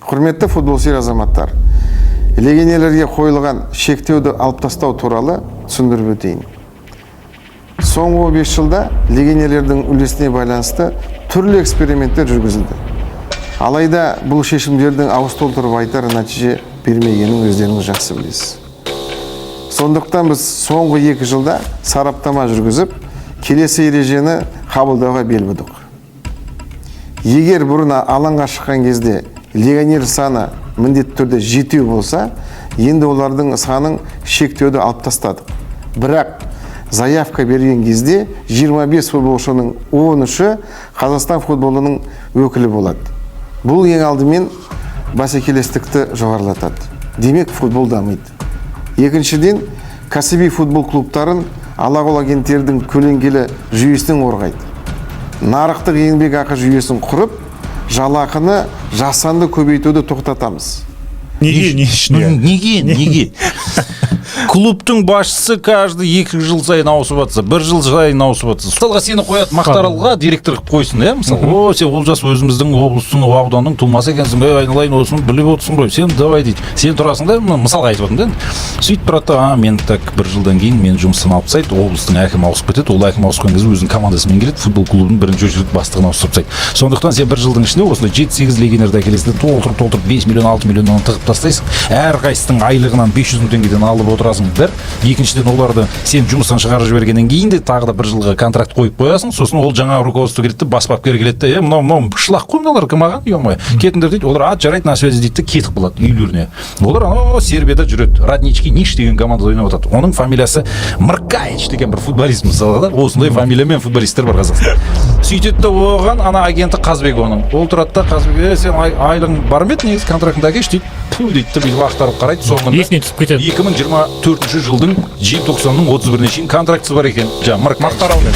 Құрметті футбол сүйер азаматтар, легионерлерге қойылған шектеуді алып тастау туралы түсіндіріп өтейін. Соңғы 5 жылда легионерлердің үлесіне байланысты түрлі эксперименттер жүргізілді. Алайда бұл шешімдердің ауыз толтырып айтар нәтиже бермегенін өздеріңіз жақсы білесіз. Сондықтан біз соңғы 2 жылда сараптама жүргізіп, келесі ережені қабылдауға бел будық. Егер бұрын алаңға шыққан кезде легионер саны міндетті түрде 7 болса, енді олардың санын шектеуді алып тастадық. Бірақ заявка берген кезде 25 футболшының 13-і Қазақстан футболының өкілі болады. Бұл ең алдымен бәсекелестікті жоғарылатады. Демек футбол дамиды. Екіншіден, кәсіби футбол клубтарын ала-қол агенттердің көлеңкелі жүйесін қорғайды. Нарықтық еңбек ақы жүйесін құрып, жалақыны жасанды көбейтуді тоқтатамыз. Неге? Клубтың басшысы каждый 2 жыл сайын ауысып жатса, 1 жыл сайын ауысып жатса. Мысалға сені қояды Мақтаралға директор қылып қойсын, мысалы, сен Олжас өзіміздің облыстың ауданның тумасы екенсің, айналайын осыны біліп отырсың ғой, сен давай дейді. Сен тұрасың да, мысалға айтып отырмын да. Сөйтіп тұрады, мен так 1 жылдан кейін мен жұмыстан алып тастайды, облыстың әкімі ауысып кетеді, ол әкім ауысқан кезде өзінің командасымен келеді, футбол клубының бірінші очередь бастығына ауысып тастайды. Сондықтан сен 1 жылдың ішінде осындай 7-8 легионерді әкелесің, толтырып 5 миллион 6 миллионнан тығып тастайсың. Әрқайсының айлығынан 500 мың теңгеден алып отырасың. Бір, екіншіден оларды сен жұмыстан шығарып жібергеннен кейін де тағы да 1 жылға контракт қойып қоясың, сосын ол жаңа руководство келеді, бас бапкер келеді, мынау шылақ қой мыналар кімаған, үйомай. Кетіңдер дейді, олар жарайды, на связи дейді, кетіп қалады үйлеріне. Олар Сербияда жүреді, Раднички Ниш деген командада ойнап жатады. Оның фамилиясы Мркаич деген бір футболист мысалы, осындай фамилиямен футболисттер бар Қазақстанда. Сөйтеді де оған ана агенті Қазбек оның. Ол тұрады да Қазбек, сен айлығың бар ма еді, негізі контрактыңда кеш дейді. Пу дейді, біз уақыттарып қарайды, соңында 2024 жылдың желтоқсанның 31-іне шейін контрактысы бар екен. Мақтаралмен.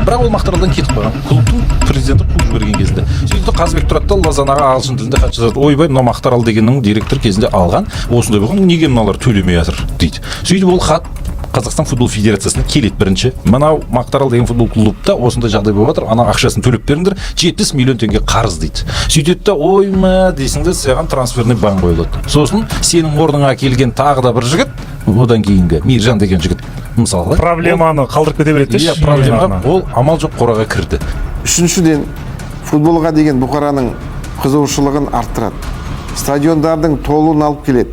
Бірақ ол Мақтаралдан кетіп қалған. Клубтың президенті қуып жіберген кезінде. Сөйтіп Қазбек тұрады да Лазанаға ағылшын тілінде хат жазады. Ойбай, мынау Мақтарал дегеннің директор кезінде алған, осындай болған, неге мыналар төлемей жатыр дейді. Сөйтіп ол хат Қазақстан футбол федерациясына келеді бірінші. Мынау Мақтарал деген футбол клубта осындай жағдай болып жатыр, ана ақшасын төлеп беріңдер, 70 миллион теңге қарыз дейді. Сөйтеді де ойма дейсіңдер, саған трансферный бан қойылады. Сосын сенің орныңа келген тағы да бір жігіт, одан кейінгі Мейіржан деген жігіт, мысалы, проблеманы қалдырып кете береді. Иә, проблема ол амал жоқ қораға кірді. Үшіншіден, футболға деген бұқараның қызығушылығын арттырады. Стадиондардың толуын алып келеді.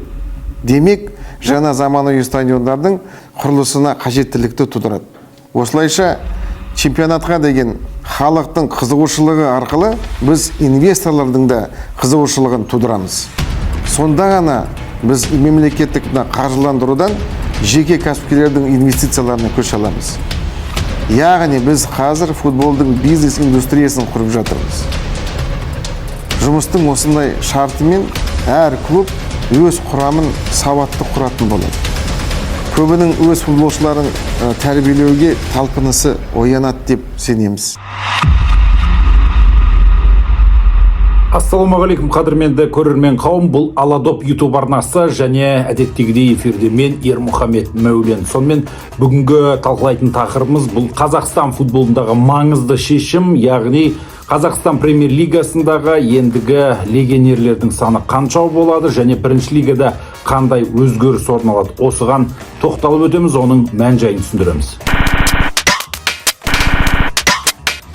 Демек, жаңа заманауи стадиондардың құрылысына қажеттілікті тудырады. Осылайша чемпионатқа деген халықтың қызығушылығы арқылы біз инвесторлардың да қызығушылығын тудырамыз. Сонда ғана біз мемлекеттік қаржыландырудан жеке кәсіпкерлердің инвестицияларына көше аламыз. Яғни біз қазір футболдың бизнес индустриясын құрып жатырмыз. Жұмыстың осындай шартымен әр клуб өз құрамын сауатты құратын болады. Көбінің өз футболшыларын тәрбиелеуге талпынысы оянады деп сенеміз. Ассалаумағалейкум, қадірменді көрермен қауым, бұл Аладоп YouTube арнасы және әдеттегідей эфирде мен Ермұхамед Мәулен. Сонымен бүгінгі талқылайтын тақырыбымыз бұл Қазақстан футболындағы маңызды шешім, яғни Қазақстан премьер-лигасындағы ендігі легионерлердің саны қанша болады және бірінші лигада қандай өзгеріс орын алады. Осыған тоқталып өтеміз, оның мән-жайын түсіндіреміз.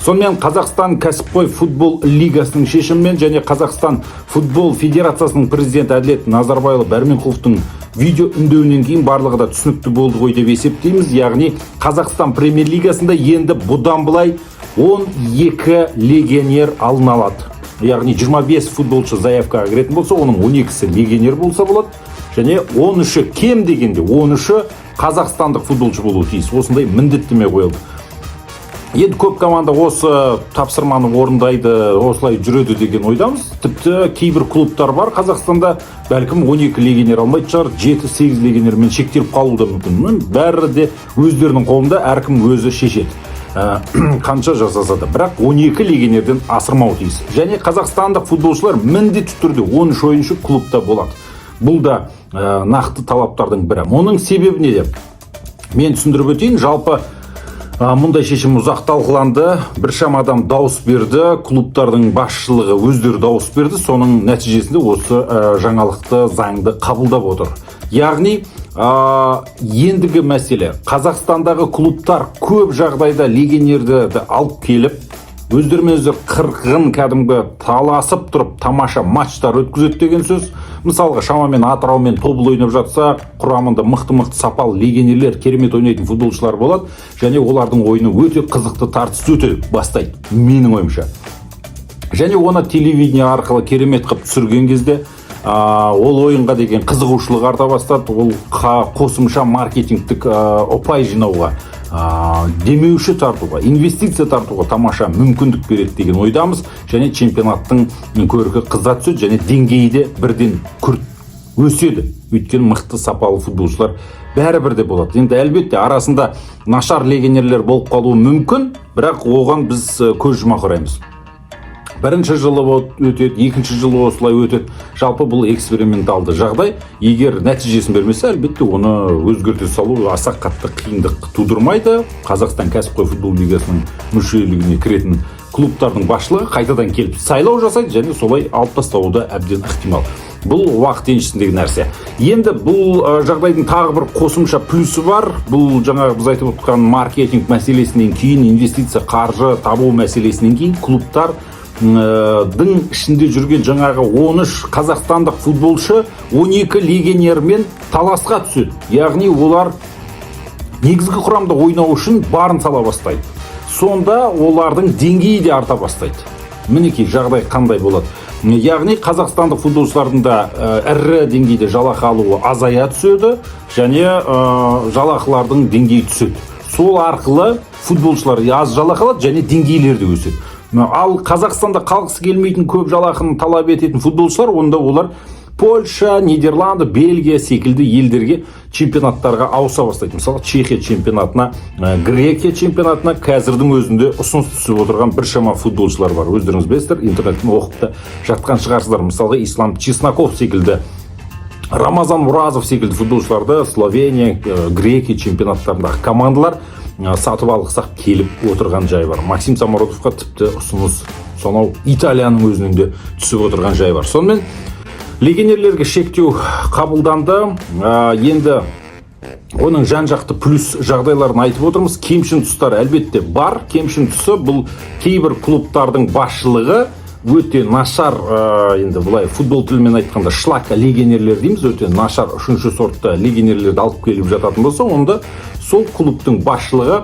Сонымен Қазақстан кәсіпқой футбол лигасының шешімімен және Қазақстан футбол федерациясының президенті Әділет Назарбайұлы Бәрменқұловтың видео үндеуінен кейін барлығы да түсінікті болды ғой деп есептейміз. Яғни Қазақстан премьер-лигасында енді бұдан былай 12 легионер алын алады. Яғни 25 футболшы заявкаға кіретін болса, оның 12-сі легионер болса болады, және 13-і кем дегенде 13-і қазақстандық футболшы болуы тиіс. Осындай міндеттеме қойылды. Енді көп команда осы тапсырманы орындайды, осылай жүреді деген ойдамыз. Тіпті кейбір клубтар бар Қазақстанда, бәлкім 12 легионер алмайды шығар, 7-8 легионермен шектеліп қалуы да мүмкін. Бәрі де өздерінің қолында, әркім өзі шешеді. Қанша жасаса да, бірақ 12 легионерден асырмау тиіс. Және қазақстандық футболшылар міндетті түрде 13 ойыншы клубта болады. Бұл да нақты талаптардың бірі. Оның себебі неде? Мен түсіндіріп өтейін, жалпы Мұндай шешім ұзақ талқыланды. Біршама адам дауыс берді, клубтардың басшылығы өздері дауыс берді. Соның нәтижесінде осы жаңалықты, заңды қабылдап отыр. Яғни ендігі мәселе, Қазақстандағы клубтар көп жағдайда легионерді алып келіп, өздерімен өздері қырғын кәдімгі таласып тұрып тамаша матчтар өткізеді деген сөз. Мысалға шамамен Атыраумен Тобыл ойнап жатса, құрамында мықты сапалы легионерлер, керемет ойнайтын футболшылар болады, және олардың ойыны өте қызықты, тартысты өте бастайды, менің ойымша. Және оны телевидение арқылы керемет қылып түсірген кезде ол ойынға деген қызығушылық арта бастады. Ол қосымша маркетингтік ұпай жинауға, демеуші тартуға, инвестиция тартуға тамаша мүмкіндік береді деген ойдамыз. Және чемпионаттың көркі қыза түседі, және деңгейі де бірден күрт өседі. Өйткені мықты сапалы футболшылар бәрібір де болады. Енді әлбетте арасында нашар легионерлер болып қалуы мүмкін, бірақ оған біз көз жұма қараймыз. Бірінші жылы өтеді, екінші жылы осылай өтеді. Жалпы бұл эксперименталды жағдай. Егер нәтижесін бермесе, әлбетте оны өзгерте салу аса қатты қиындық тудырмайды. Қазақстан кәсіпқой футбол лигасының мүшелігіне кіретін клубтардың басшылығы қайтадан келіп сайлау жасайды, және солай алып тастауы да әбден ықтимал. Бұл уақыт еншісіндегі нәрсе. Енді бұл жағдайдың тағы бір қосымша плюсы бар. Бұл жаңағы біз айтып отырған маркетинг мәселесінен кейін, инвестиция қаржы табу мәселесінен кейін клубтар дың ішінде жүрген жаңағы 13 қазақстандық футболшы 12 легионермен таласқа түседі. Яғни олар негізгі құрамда ойнау үшін барын сала бастайды. Сонда олардың деңгейі де арта бастайды. Мінекей жағдай қандай болады. Яғни қазақстандық футболшылардың да ірі деңгейде жалақы алуы азая түседі, және жалақылардың деңгейі түседі. Сол арқылы футболшылар аз жалақы алады, және деңгейлері де өседі. Ал Қазақстанда қалғысы келмейтін көп жалақыны талап ететін футболшылар, онда олар Польша, Нидерланды, Бельгия секілді елдерге чемпионаттарға ауыса бастайды. Мысалы, Чехия чемпионатына, Грекия чемпионатына қазірдің өзінде ұсыныс түсіп отырған біршама футболшылар бар. Өздеріңіз білесіздер, интернеттен оқып та жатқан шығарсыздар. Мысалға, Ислам Чесноков секілді, Рамазан Уразов секілді футболшыларды Словения, Грекия чемпионаттарындағы командалар сатып алғысақ келіп отырған жай бар. Максим Самородовқа тіпті ұсыныс сонау Италияның өзінен де түсіп отырған жай бар. Сонымен легионерлерге шектеу қабылданды. Енді оның жан-жақты плюс жағдайларын айтып отырмыз. Кемшін тұстар әлбетте бар. Кемшін тұсы бұл кейбір клубтардың басшылығы өте нашар, енді бұлай футбол тілімен айтқанда шлак легионерлер дейміз, өте нашар үшінші сортта легионерлерді алып келіп жататын болса, онда сол клубтың басшылығы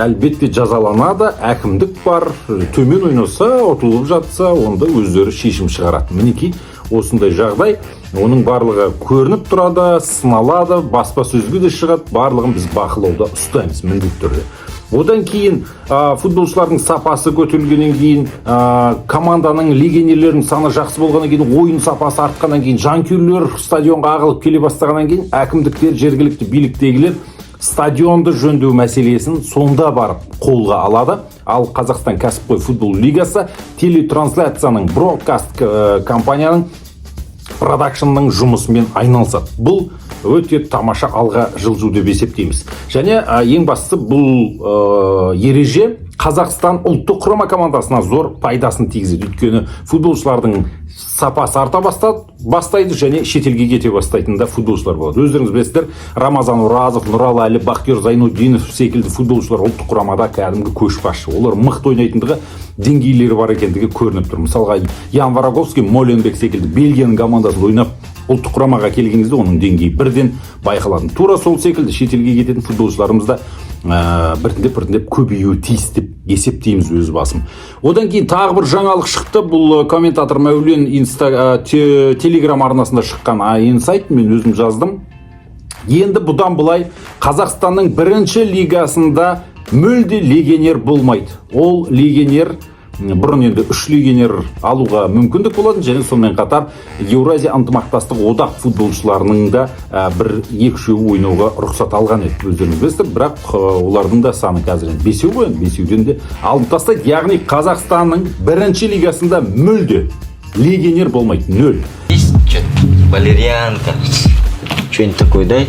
әлбетте жазаланады. Әкімдік бар, төмен ойнаса, ұтылып жатса, онда өздері шешім шығарады. Мінекей осындай жағдай, оның барлығы көрініп тұрады, сыналады, баспасөзге де шығады, барлығын біз бақылауда ұстаймыз міндетті түрде. Одан кейін футболшылардың сапасы көтерілгеннен кейін, команданың легионерлерінің саны жақсы болғаннан кейін, ойын сапасы артқаннан кейін, жанкүйерлер стадионға ағылып келе бастағаннан кейін, әкімдіктер, жергілікті биліктегілер стадионды жөндеу мәселесін сонда барып қолға алады. Ал Қазақстан кәсіпқой футбол лигасы телетрансляцияның, бродкаст компанияның продакшнның жұмысымен айналысады. Бұл өте тамаша алға жылжу деп есептейміз. Және ең бастысы бұл ереже Қазақстан ұлттық құрама командасына зор пайдасын тигізеді. Өйткені футболшылардың сапасы арта бастайды, және шетелге кете бастайтын футболшылар болады. Өздеріңіз білесіздер, Рамазан Уразов, Нұралы Әлі, Бақтияр Зайнуддинов секілді футболшылар ұлттық құрамада кәдімгі көшбасшы. Олар мықты ойнайтындығы, деңгейлері бар екендігі көрініп тұр. Мысалға, Ян Вараговский, Моленбек секілді Бельгияның командасын ойнап ұлттық құрамаға келген кезде оның деңгейі бірден байқалады. Тура сол секілді шетелге кететін футболшыларымыз да біртіндеп көбеюі тиіс деп есептейміз өз басым. Одан кейін тағы бір жаңалық шықты. Бұл комментатор Мәулен телеграм арнасында шыққан инсайт, мен өзім жаздым. Енді бұдан былай Қазақстанның бірінші лигасында мүлде легионер болмайды. Ол легионер бұрын енді 3 легионер алуға мүмкіндік болатын, және сонымен қатар Еуразия ынтымақтастық одақ футболшыларының да бір 2-3 ойнауға рұқсат алған еді. Өздеріңіз білесіздер, бірақ олардың да саны қазір 5 ғой, 5-ден де алып тастайды. Яғни Қазақстанның бірінші лигасында мүлде легионер болмайды, 0. Есть что-то валерьянка, что-нибудь такое дай.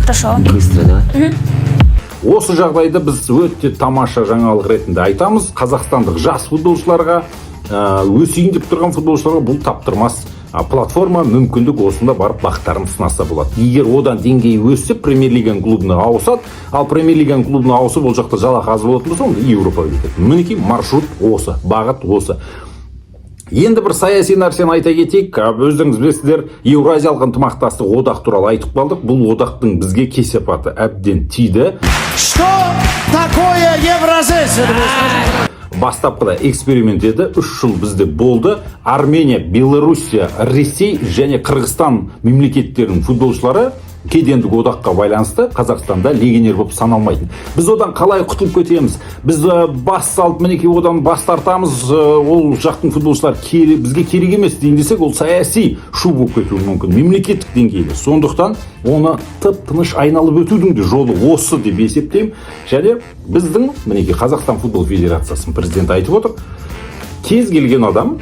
Хорошо. Быстро, давай. Осы жағдайда біз өте тамаша жаңалық ретінде айтамыз. Қазақстандық жас футболшыларға, өсейін деп тұрған футболшыларға бұл таптырмас платформа, мүмкіндік, осында барып бақтарын сынаса болады. Егер одан деңгейі өссе, премьер-лиганың клубына ауысады, ал премьер-лиганың клубына ауысып, ол жақта жалақы аз болатын болса, онда Еуропаға кетеді. Мінекей маршрут осы, бағыт осы. Енді бір саяси нәрсені айта кетейік. Өздеріңіз білесіздер, Еуразиялық ынтымақтастық одақ туралы айтып қалдық. Бұл одақтың бізге кесепаты әбден тиді. Что такое Евразес? Бастапқыда эксперимент еді, 3 жыл бізде болды. Армения, Белоруссия, Ресей және Қырғызстан мемлекеттерінің футболшылары кедендік одаққа байланысты Қазақстанда легионер болып саналмайтын. Біз одан қалай құтылып кетеміз? Біз бас салып, мінекей одан бас тартамыз, ол жақтың футболшылар бізге керек емес дейін десек, ол саяси шу болып кетуі мүмкін, мемлекеттік деңгейде. Сондықтан оны тып-тыныш айналып өтудің де жолы осы деп есептеймін. Және біздің, мінекей Қазақстан футбол федерациясының президенті айтып отыр, кез келген адам,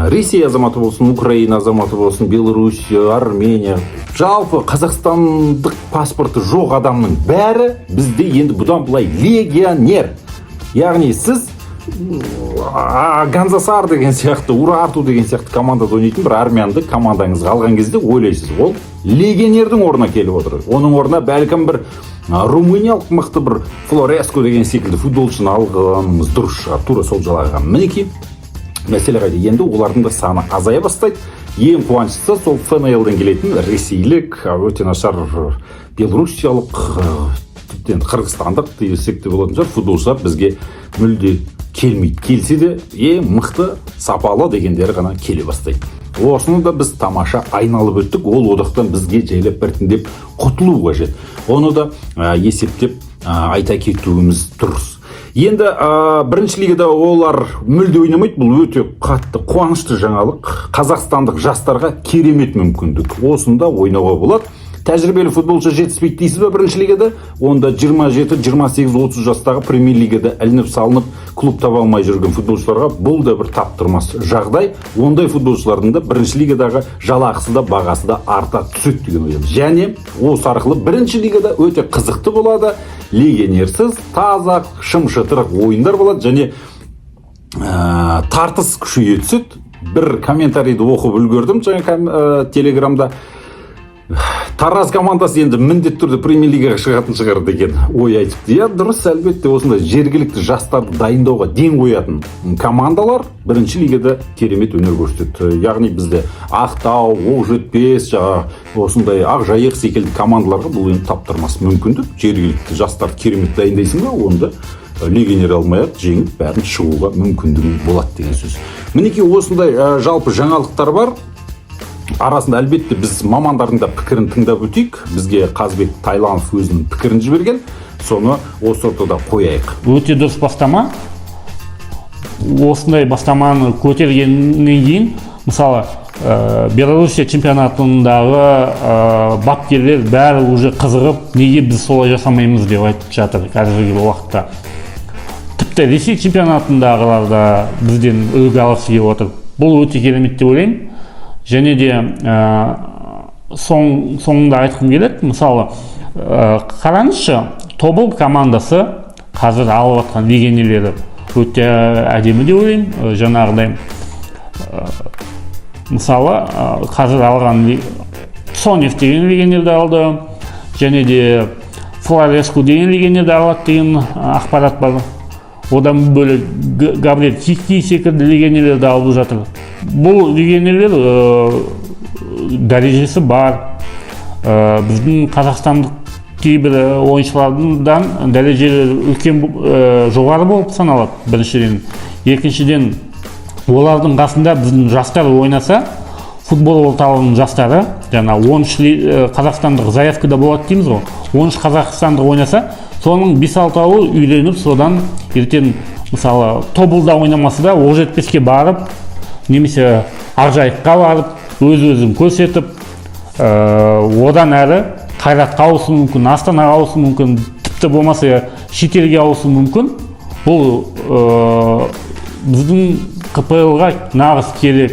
Ресей азаматы болсын, Украина азаматы болсын, Беларусь, Армения, жалпы қазақстандық паспорты жоқ адамның бәрі бізде енді бұдан былай легионер. Яғни сіз Ганзасар деген сияқты, Урарту деген сияқты командада ойнайтын бір армянды командаңызға алған кезде ойлайсыз, ол легионердің орнына келіп отыр. Оның орнына бәлкім бір румыниялық мықты бір Флореско деген секілді футболшыны алғанымыз дұрыс шығар, тура сол жалақыға. Мінекей мәселе қайда, енді олардың да саны азая бастайды. Ең қуаныштысы сол ФНЛ-ден келетін ресейлік, өте нашар белоруссиялық, тіптен қырғызстандық десек те болатын шығар, футболшылар бізге мүлде келмейді. Келсе де ең мықты, сапалы дегендері ғана келе бастайды. Осыны да біз тамаша айналып өттік. Ол одақтан бізге жайлап біртіндеп құтылу қажет. Оны да есептеп айта кетуіміз дұрыс. Енді бірінші лигада олар мүлде ойнамайды. Бұл өте қатты қуанышты жаңалық. Қазақстандық жастарға керемет мүмкіндік. Осында ойнауға болады. Тәжірибелі футболшы жетіспейді дейсіз бе бірінші лигада? Онда 27, 28, 30 жастағы премьер лигада ілініп салынып, клуб таба алмай жүрген футболшыларға бұл да бір таптырмас жағдай. Ондай футболшылардың да бірінші лигадағы жалақысы да, бағасы да арта түседі деген ойым. Және осы арқылы бірінші лигада өте қызықты болады. Легионерсіз, таза, шым-шытырық ойындар болады және тартыс күшейе түседі. Бір комментарийді оқып үлгердім жаңа телеграмда. Тараз командасы енді міндетті түрде премьер лигаға шығатын шығар деген ой айтыпты. Дұрыс, әлбетте осындай жергілікті жастарды дайындауға ден қоятын командалар бірінші лигада керемет өнер көрсетеді. Яғни бізде Ақтау, Оқжетпес, осындай Ақжайық секілді командаларға бұл енді таптырмас мүмкіндік. Жергілікті жастарды керемет дайындайсың ба, онда легионер алмай-ақ жеңіп бәрін шығуға мүмкіндігің болады деген сөз. Мінекей осындай жалпы жаңалықтар бар. Арасында әлбетте біз мамандардың да пікірін тыңдап өтейік. Бізге Қазбек Тайланов өзінің пікірін жіберген. Соны осы ортада қояйық. Өте дұрыс бастама. Осындай бастаманы көтергеннен кейін, мысалы, Белоруссия чемпионатындағы бапкерлер бәрі уже қызығып, неге біз солай жасамаймыз деп айтып жатыр қазіргі уақытта. Тіпті Ресей чемпионатындағылар да бізден үлгі алғысы келіп отыр. Бұл өте керемет деп ойлаймын. Және де соңында айтқым келеді, мысалы, қараңызшы, Тобыл командасы қазір алып жатқан легионерлері өте әдемі деп ойлаймын. Жаңағыдай, мысалы, қазір алған Сонев деген легионерді алды, және де Флореско деген легионерді алады деген ақпарат бар. Одан бөлек Габриэль Тики секілді легионерлерді алып жатыр. Бұл легионерлер дәрежесі бар. Біздің қазақстандық кейбір ойыншылардан дәрежелері үлкен жоғары болып саналады, біріншіден. Екіншіден, олардың қасында біздің жастар ойнаса, футбол орталығының жастары, жаңа 13 қазақстандық заявкада болады дейміз ғой, 13 қазақстандық ойнаса, соның 5-6-ы үйленіп, содан ертең, мысалы, Тобылда ойнамасы да Оқжетпеске барып, немесе Ақжайыққа барып, өз-өзін көрсетіп, одан әрі Қайратқа ауысу мүмкін, Астанаға ауысу мүмкін, тіпті болмаса шетелге ауысу мүмкін. Бұл біздің КПЛ-ға нағыз керек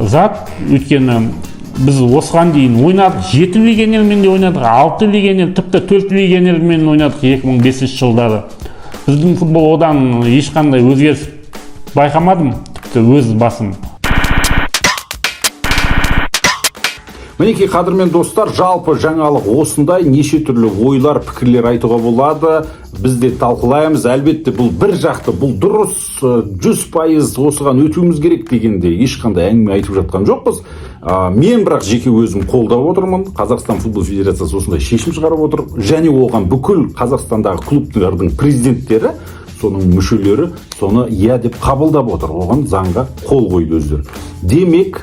зат, өйткені біз осыған дейін ойнадық, 7 легионермен де ойнадық, 6 легионер, тіпті 4 легионермен ойнадық 2005 жылдары. Біздің футбол одан ешқандай өзгеріс байқамадым, тіпті өз басым. Мінекей қадірмен достар, жалпы жаңалық осындай, неше түрлі ойлар, пікірлер айтуға болады. Біз де талқылаймыз. Әлбетте бұл бір жақты, бұл дұрыс, 100% осыған өтуіміз керек дегенде ешқандай әңгіме айтып жатқан жоқпыз. Мен бірақ жеке өзім қолдап отырмын. Қазақстан футбол федерациясы осындай шешім шығарып отыр. Және оған бүкіл Қазақстандағы клубтардың президенттері, соның мүшелері соны иә деп қабылдап отыр. Оған заңға қол қойды өздері. Демек,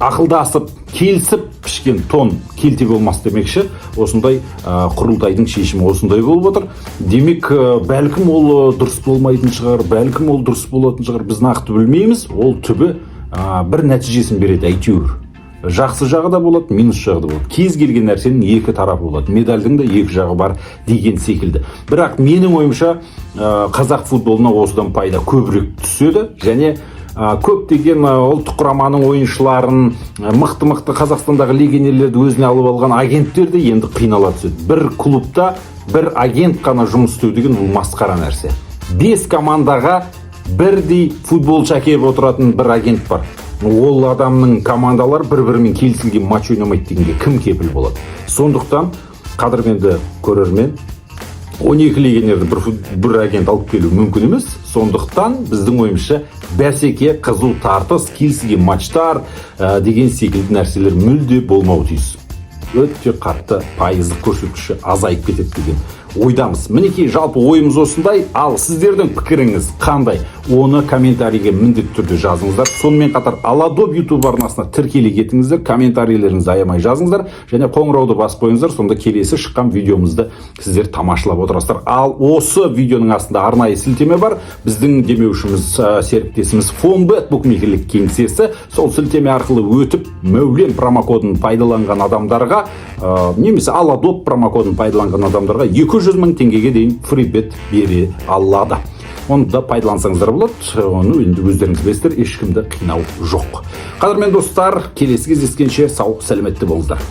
ақылдасып, келісіп пішкен тон келте болмас демекші. Осындай құрылтайдың шешімі осындай болып отыр. Демек, бәлкім ол дұрыс болмайтын шығар, бәлкім ол дұрыс болатын шығар, біз нақты білмейміз. Ол түбі бір нәтижесін береді әйтеуір. Жақсы жағы да болады, минус жағы да болады. Кез келген нәрсенің екі тарапы болады. Медальдің де екі жағы бар деген секілді. Бірақ менің ойымша қазақ футболына осыдан пайда көбірек түседі, және көптеген ұлттық құраманың ойыншыларын, мықты Қазақстандағы легионерлерді өзіне алып алған агенттер де енді қинала түседі. Бір клубта бір агент қана жұмыс істеу деген бұл масқара нәрсе. 5 командаға бірдей футболшы әкеліп отыратын бір агент бар. Ол адамның командалар бір-бірімен келісілген матч ойнамайды дегенге кім кепіл болады? Сондықтан қадірменді көрермен, 12 легионерді бір агент алып келу мүмкін емес. Сондықтан біздің ойымызша бәсеке, қызу тартыс, келісілген матчтар деген секілді нәрселер мүлде болмау тиіс. Өте қатты пайыздық көрсеткіші азайып кетеді деген ойдамыз. Мінекей жалпы ойымыз осындай, ал сіздердің пікіріңіз қандай? Оны комментарийге міндетті түрде жазыңыздар. Сонымен қатар Аладоп YouTube арнасына тіркеле кетіңіздер, комментарийлеріңізді аямай жазыңыздар, және қоңырауды басып қойыңыздар, сонда келесі шыққан видеомызды сіздер тамашалап отырасыздар. Ал осы видеоның астында арнайы сілтеме бар. Біздің демеушіміз, серіктесіміз Фонбет букмекерлік кеңсесі. Сол сілтеме арқылы өтіп, Мәулен промокодын пайдаланған адамдарға, немесе Аладоп промокодын пайдаланған адамдарға 200 000 теңгеге дейін фрибет бере алады. Оны да пайдалансаңыздар болады. Оны енді өздеріңіз білесіздер, ешкімді қинау жоқ. Қадірмен достар, келесі кездескенше сау, сәлеметті болыңыздар.